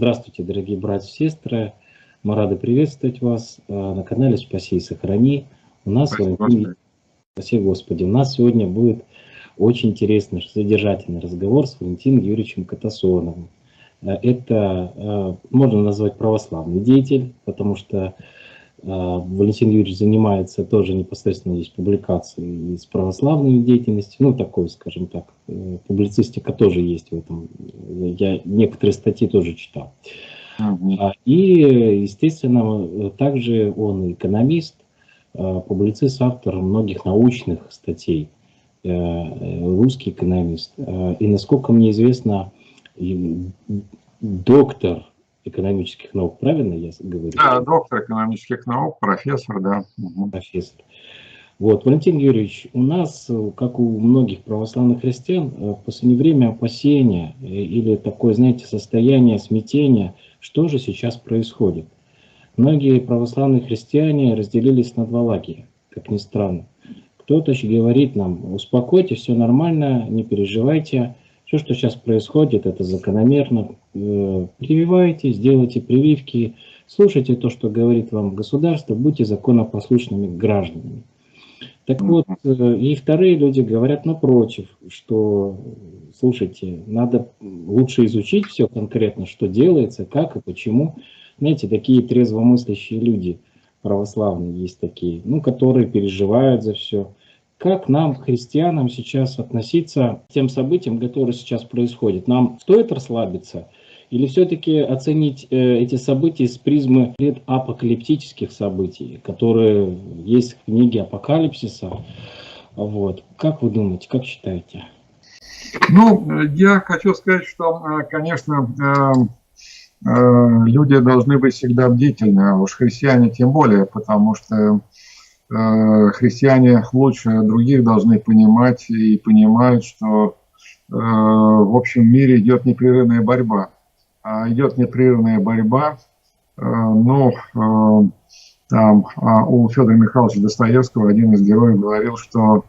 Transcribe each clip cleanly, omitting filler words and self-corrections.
Здравствуйте, дорогие братья и сестры. Мы рады приветствовать вас на канале «Спаси и сохрани». У нас с Спасибо, вами, Господи. спасибо Господи, у нас сегодня будет очень интересный, содержательный разговор с Валентином Юрьевичем Катасоновым. Это можно назвать православный деятель, потому что Валентин Юрьевич занимается тоже непосредственно здесь публикацией с православной деятельностью, ну такой, скажем так, публицистика тоже есть в этом. Я некоторые статьи тоже читал. И, естественно, также он экономист, публицист, автор многих научных статей, русский экономист. И, насколько мне известно, доктор экономических наук, правильно я говорю? Да, доктор экономических наук, профессор, да. Профессор. Вот, Валентин Юрьевич, у нас, как у многих православных христиан, в последнее время опасения или такое, знаете, состояние смятения, что же сейчас происходит. Многие православные христиане разделились на два лагеря, как ни странно. Кто-то говорит нам: успокойтесь, все нормально, не переживайте, все, что сейчас происходит, это закономерно, прививайтесь, делайте прививки, слушайте то, что говорит вам государство, будьте законопослушными гражданами. Так вот, и вторые люди говорят напротив, что, слушайте, надо лучше изучить все конкретно, что делается, как и почему. Знаете, такие трезвомыслящие люди, православные есть такие, ну, которые переживают за все. Как нам, христианам, сейчас относиться к тем событиям, которые сейчас происходят? Нам стоит расслабиться или все-таки оценить эти события с призмы предапокалиптических событий, которые есть в книге Апокалипсиса? Вот. Как вы думаете, как считаете? Ну, я хочу сказать, что, конечно, люди должны быть всегда бдительны, а уж христиане тем более, потому что христиане лучше других должны понимать и понимают, что в общем мире идет непрерывная борьба. А идет непрерывная борьба, там у Федора Михайловича Достоевского один из героев говорил, что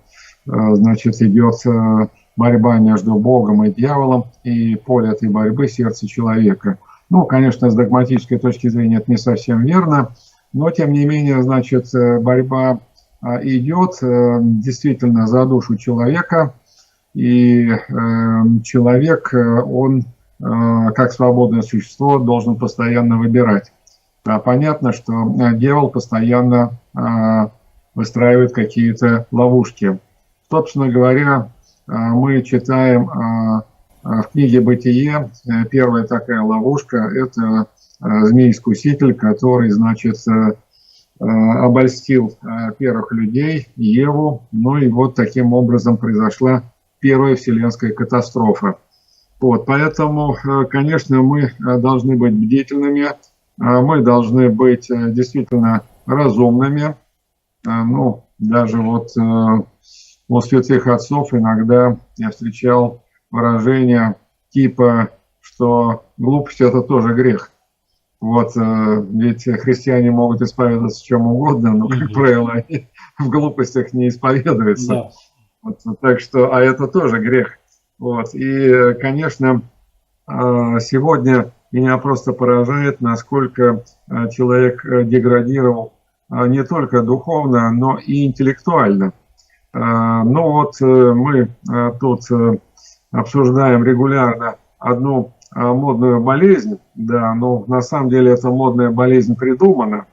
значит, идет борьба между Богом и дьяволом, и поле этой борьбы — сердце человека. Ну, конечно, с догматической точки зрения это не совсем верно, но, тем не менее, значит, борьба идет действительно за душу человека, и человек, он, как свободное существо, должен постоянно выбирать. Понятно, что дьявол постоянно выстраивает какие-то ловушки. Собственно говоря, мы читаем в книге «Бытие», первая такая ловушка – это змей-искуситель, который, значит, обольстил первых людей, Еву, ну и вот таким образом произошла первая вселенская катастрофа. Вот, поэтому, конечно, мы должны быть бдительными, мы должны быть действительно разумными. Ну, даже вот у святых отцов иногда я встречал выражение типа, что глупость — это тоже грех. Вот, ведь христиане могут исповедоваться в чем угодно, но, как правило, они в глупостях не исповедуются. Да. Вот, так что, а это тоже грех. Вот, и, конечно, сегодня меня просто поражает, насколько человек деградировал не только духовно, но и интеллектуально. Ну вот мы тут обсуждаем регулярно одну модную болезнь, да, но на самом деле эта модная болезнь придумана.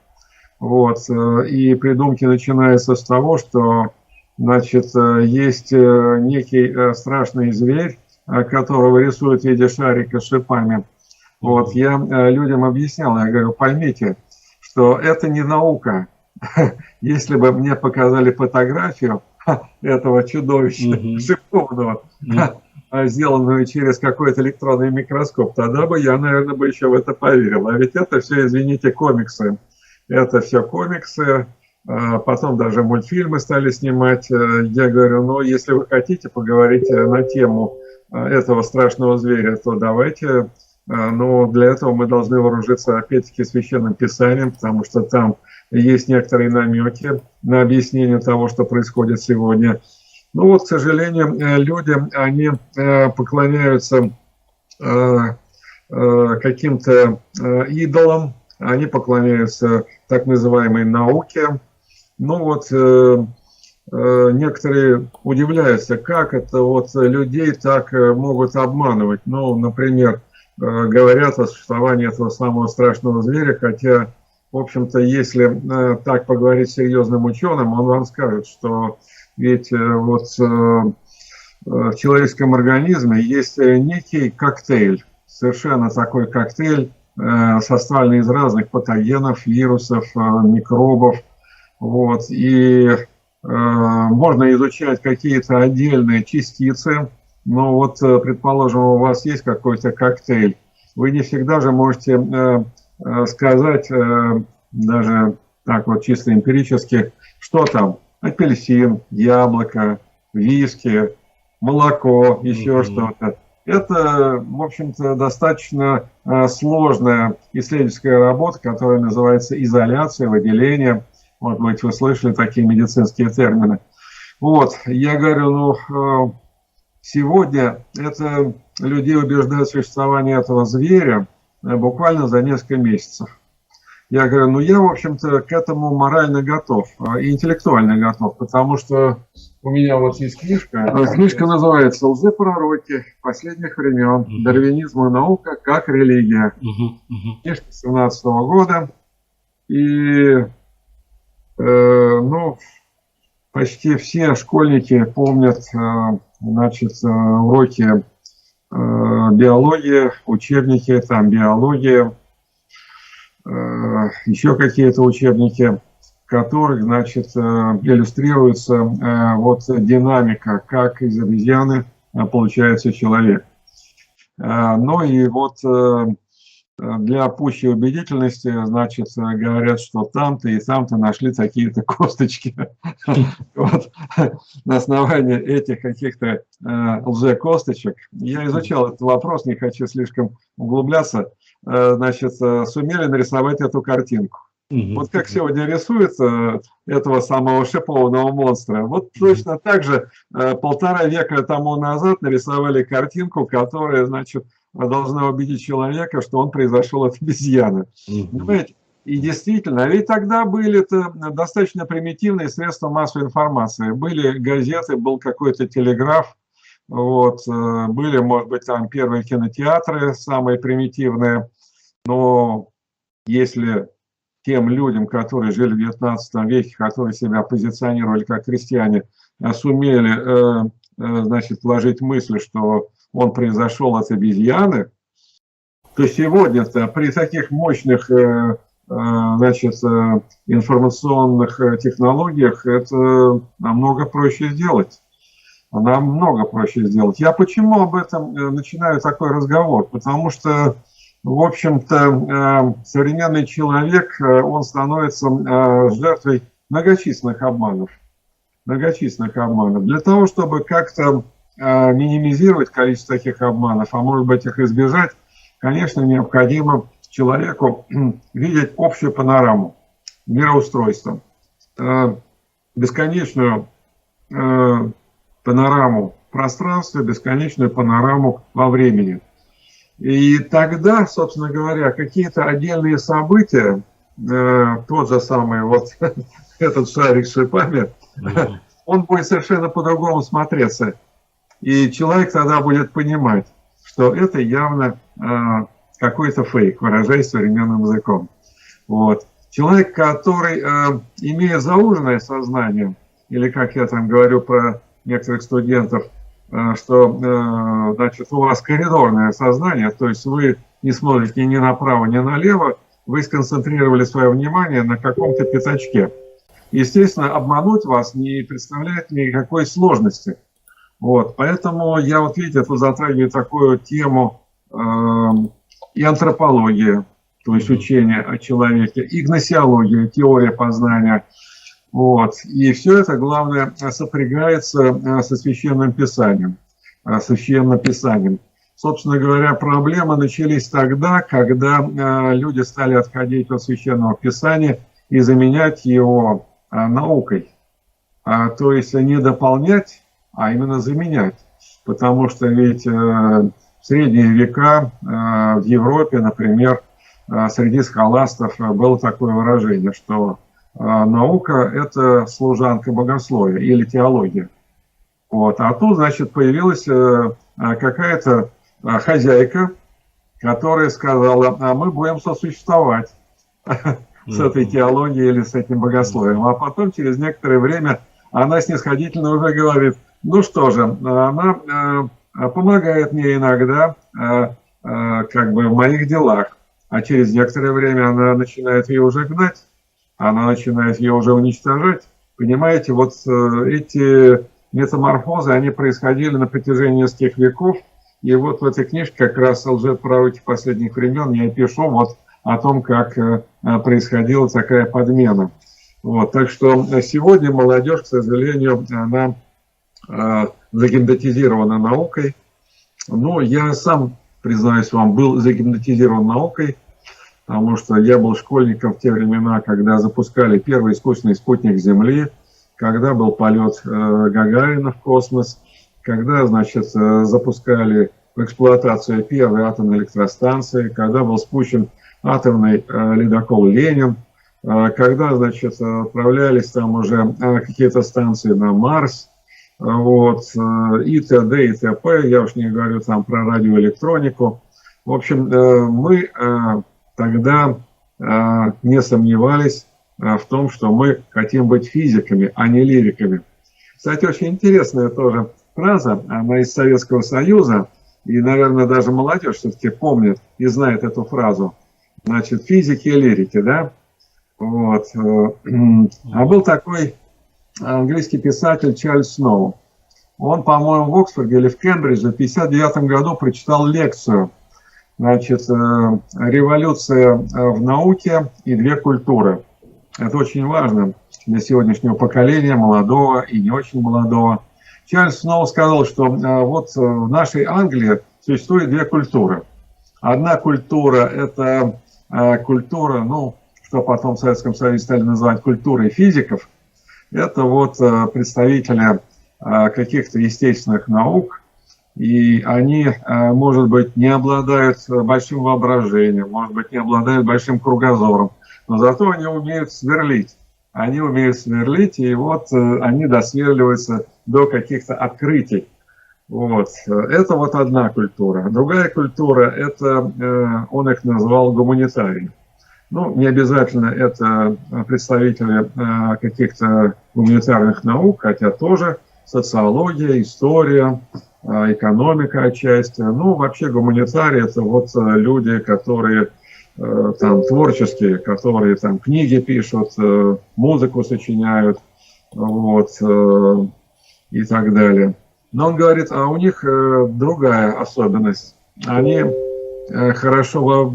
Вот, и придумки начинаются с того, что, значит, есть некий страшный зверь, которого рисуют в виде шарика с шипами. Вот, я людям объяснял, я говорю, поймите, что это не наука. Если бы мне показали фотографию этого чудовища шипованного, сделанную через какой-то электронный микроскоп, тогда бы я, наверное, бы еще в это поверил. А ведь это все, извините, комиксы. Это все комиксы. Потом даже мультфильмы стали снимать. Я говорю, ну, если вы хотите поговорить на тему этого страшного зверя, то давайте. Но для этого мы должны вооружиться, опять-таки, священным писанием, потому что там есть некоторые намеки на объяснение того, что происходит сегодня. Ну вот, к сожалению, люди, они поклоняются каким-то идолам, они поклоняются так называемой науке. Ну вот некоторые удивляются, как это вот людей так могут обманывать. Ну, например, говорят о существовании этого самого страшного зверя, хотя, в общем-то, если так поговорить с серьезным ученым, он вам скажет, что ведь вот в человеческом организме есть некий коктейль, совершенно такой коктейль, составленный из разных патогенов, вирусов, микробов. Вот, и можно изучать какие-то отдельные частицы, но вот, предположим, у вас есть какой-то коктейль, вы не всегда же можете сказать, даже так вот чисто эмпирически, что там: апельсин, яблоко, виски, молоко, еще что-то. Это, в общем-то, достаточно сложная исследовательская работа, которая называется изоляция, выделение. Может быть, вы слышали такие медицинские термины. Вот, я говорю, ну, сегодня это людей убеждают в существовании этого зверя буквально за несколько месяцев. Я говорю, ну, я, в общем-то, к этому морально готов, и интеллектуально готов, потому что у меня вот есть книжка. Книжка называется «Лжепророки последних времен. Дарвинизм и наука как религия». Книжка 2017 года. И ну, почти все школьники помнят, значит, уроки биологии, учебники, там биология, еще какие-то учебники, в которых, значит, иллюстрируется вот динамика, как из обезьяны получается человек. Ну и вот для пущей убедительности, значит, говорят, что там-то и там-то нашли такие-то косточки. Вот. На основании этих каких-то лже-косточек я изучал этот вопрос, не хочу слишком углубляться. Значит, сумели нарисовать эту картинку. Вот как сегодня рисуется этого самого шипованного монстра, вот точно так же 1,5 века тому назад нарисовали картинку, которая, значит, должна убедить человека, что он произошел от обезьяны. Понимаете? И действительно, ведь тогда были-то достаточно примитивные средства массовой информации. Были газеты, был какой-то телеграф, вот, были, может быть, там первые кинотеатры, самые примитивные. Но если тем людям, которые жили в 19 веке, которые себя позиционировали как христиане, сумели, значит, вложить мысль, что он произошел от обезьяны, то сегодня-то при таких мощных, значит, информационных технологиях это намного проще сделать. Намного проще сделать. Я почему об этом начинаю такой разговор? Потому что, в общем-то, современный человек, он становится жертвой многочисленных обманов. Многочисленных обманов. Для того, чтобы как-то минимизировать количество таких обманов, а может быть их избежать, конечно, необходимо человеку видеть общую панораму мироустройства, бесконечную панораму пространства, бесконечную панораму во времени. И тогда, собственно говоря, какие-то отдельные события, тот же самый вот этот шарик с шипами, он будет совершенно по-другому смотреться. И человек тогда будет понимать, что это явно какой-то фейк, выражаясь современным языком. Вот. Человек, который имеет зауженное сознание, или, как я там говорю про некоторых студентов, что, значит, у вас коридорное сознание, то есть вы не смотрите ни направо, ни налево, вы сконцентрировали свое внимание на каком-то пятачке. Естественно, обмануть вас не представляет никакой сложности. Вот, поэтому я вот, видите, тут затрагиваю такую тему и антропология, то есть учение о человеке, и гносеология, теория познания. Вот, и все это, главное, сопрягается со Священным Писанием. Священным Писанием. Собственно говоря, проблемы начались тогда, когда люди стали отходить от Священного Писания и заменять его наукой. То есть не дополнять, а именно заменять. Потому что ведь в средние века в Европе, например, среди схоластов было такое выражение, что наука – это служанка богословия или теология. Вот. А тут, значит, появилась какая-то хозяйка, которая сказала, а мы будем сосуществовать с этой теологией или с этим богословием. А потом, через некоторое время, она снисходительно уже говорит, ну что же, она помогает мне иногда как бы в моих делах. А через некоторое время она начинает ее уже гнать, она начинает ее уже уничтожать. Понимаете, вот эти метаморфозы, они происходили на протяжении нескольких веков. И вот в этой книжке как раз о лжепророке последних времен я пишу вот о том, как происходила такая подмена. Вот, так что сегодня молодежь, к сожалению, она загипнотизирована наукой. Но я сам, признаюсь вам, был загипнотизирован наукой, потому что я был школьником в те времена, когда запускали первый искусственный спутник Земли, когда был полет Гагарина в космос, когда, значит, запускали в эксплуатацию первой атомной электростанции, когда был спущен атомный ледокол «Ленин», когда, значит, отправлялись там уже какие-то станции на Марс, вот, и т.д. и т.п. Я уж не говорю там про радиоэлектронику. В общем, мы тогда не сомневались в том, что мы хотим быть физиками, а не лириками. Кстати, очень интересная тоже фраза, она из Советского Союза, и, наверное, даже молодежь все-таки помнит и знает эту фразу. Значит, физики и лирики, да? Вот. А был такой английский писатель Чарльз Сноу. Он, по-моему, в Оксфорде или в Кембридже в 1959 году прочитал лекцию. Значит, «Революция в науке и две культуры». Это очень важно для сегодняшнего поколения, молодого и не очень молодого. Чарльз Сноу сказал, что вот в нашей Англии существует две культуры. Одна культура – это культура, ну, что потом в Советском Союзе стали называть культурой физиков. Это вот представители каких-то естественных наук, и они, может быть, не обладают большим воображением, может быть, не обладают большим кругозором, но зато они умеют сверлить. Они умеют сверлить, и вот они досверливаются до каких-то открытий. Вот. Это вот одна культура. Другая культура, это, он их назвал гуманитарии. Ну, не обязательно это представители каких-то гуманитарных наук, хотя тоже социология, история, экономика отчасти. Ну, вообще гуманитарии – это вот люди, которые там творческие, которые там книги пишут, музыку сочиняют, вот, и так далее. Но он говорит, а у них другая особенность. Они хорошо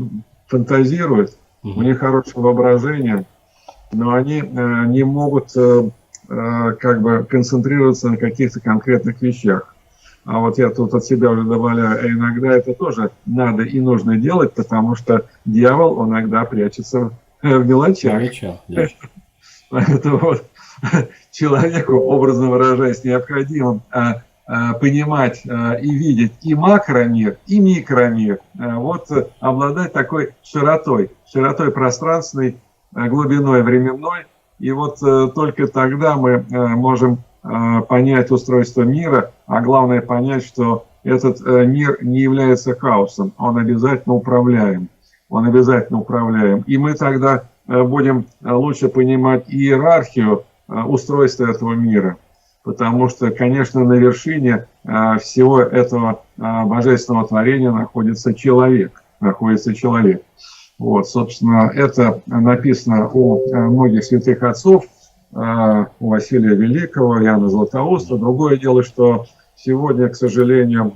фантазируют, у них хорошее воображение, но они не могут как бы концентрироваться на каких-то конкретных вещах. А вот я тут от себя уже добавляю, иногда это тоже надо и нужно делать, потому что дьявол иногда прячется в мелочах. Поэтому вот человеку, образно выражаясь, необходимо понимать и видеть и макромир, и микромир. Вот обладать такой широтой пространственной, глубиной временной. И вот только тогда мы можем понять устройство мира, а главное понять, что этот мир не является хаосом, он обязательно управляем. И мы тогда будем лучше понимать иерархию устройства этого мира. Потому что, конечно, на вершине всего этого божественного творения находится человек. Вот, собственно, это написано у многих святых отцов, у Василия Великого, Иоанна Златоуста. Другое дело, что сегодня, к сожалению,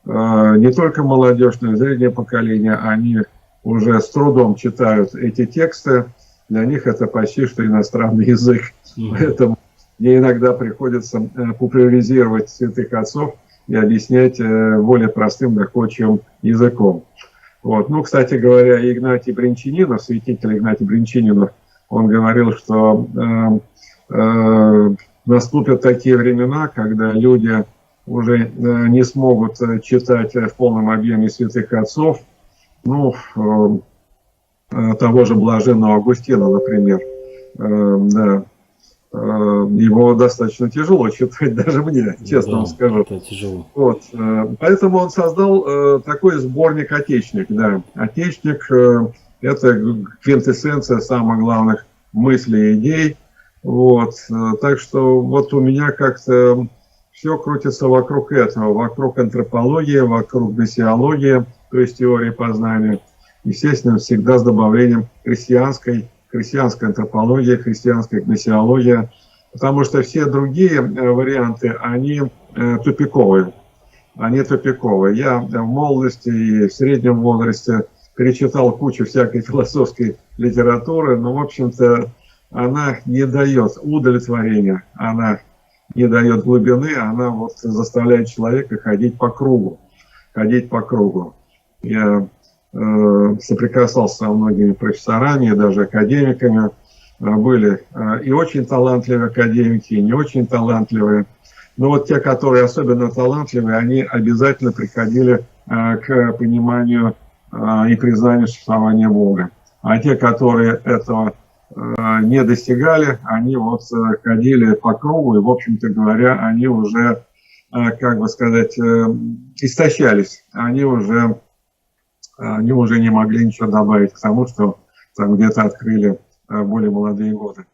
не только молодежь, но и среднее поколение, они уже с трудом читают эти тексты. Для них это почти что иностранный язык. Поэтому мне иногда приходится популяризировать святых отцов и объяснять более простым, доходчивым языком. Вот. Ну, кстати говоря, Игнатий Бринчанинов, святитель Игнатий Бринчанинов, он говорил, что наступят такие времена, когда люди уже не смогут читать в полном объеме святых отцов, ну, того же блаженного Августина, например, да, его достаточно тяжело читать, даже мне, честно вам скажу. Это тяжело. Вот, поэтому он создал такой сборник «Отечник». Да. «Отечник» – это квинтэссенция самых главных мыслей и идей. Вот, так что вот у меня как-то все крутится вокруг этого, вокруг антропологии, вокруг гносеологии, то есть теории познания. Естественно, всегда с добавлением христианской антропологии, христианской гносеологии, потому что все другие варианты, они тупиковые. Они тупиковые. Я в молодости и в среднем возрасте перечитал кучу всякой философской литературы, но, в общем-то, она не дает удовлетворения, она не дает глубины, она вот заставляет человека ходить по кругу. Ходить по кругу. Я соприкасался со многими профессорами, даже академиками. Были и очень талантливые академики, и не очень талантливые. Но вот те, которые особенно талантливые, они обязательно приходили к пониманию и признанию существования Бога. А те, которые этого не достигали, они вот ходили по кругу, и, в общем-то говоря, они уже, как бы сказать, истощались. Они уже не могли ничего добавить к тому, что там где-то открыли более молодые годы.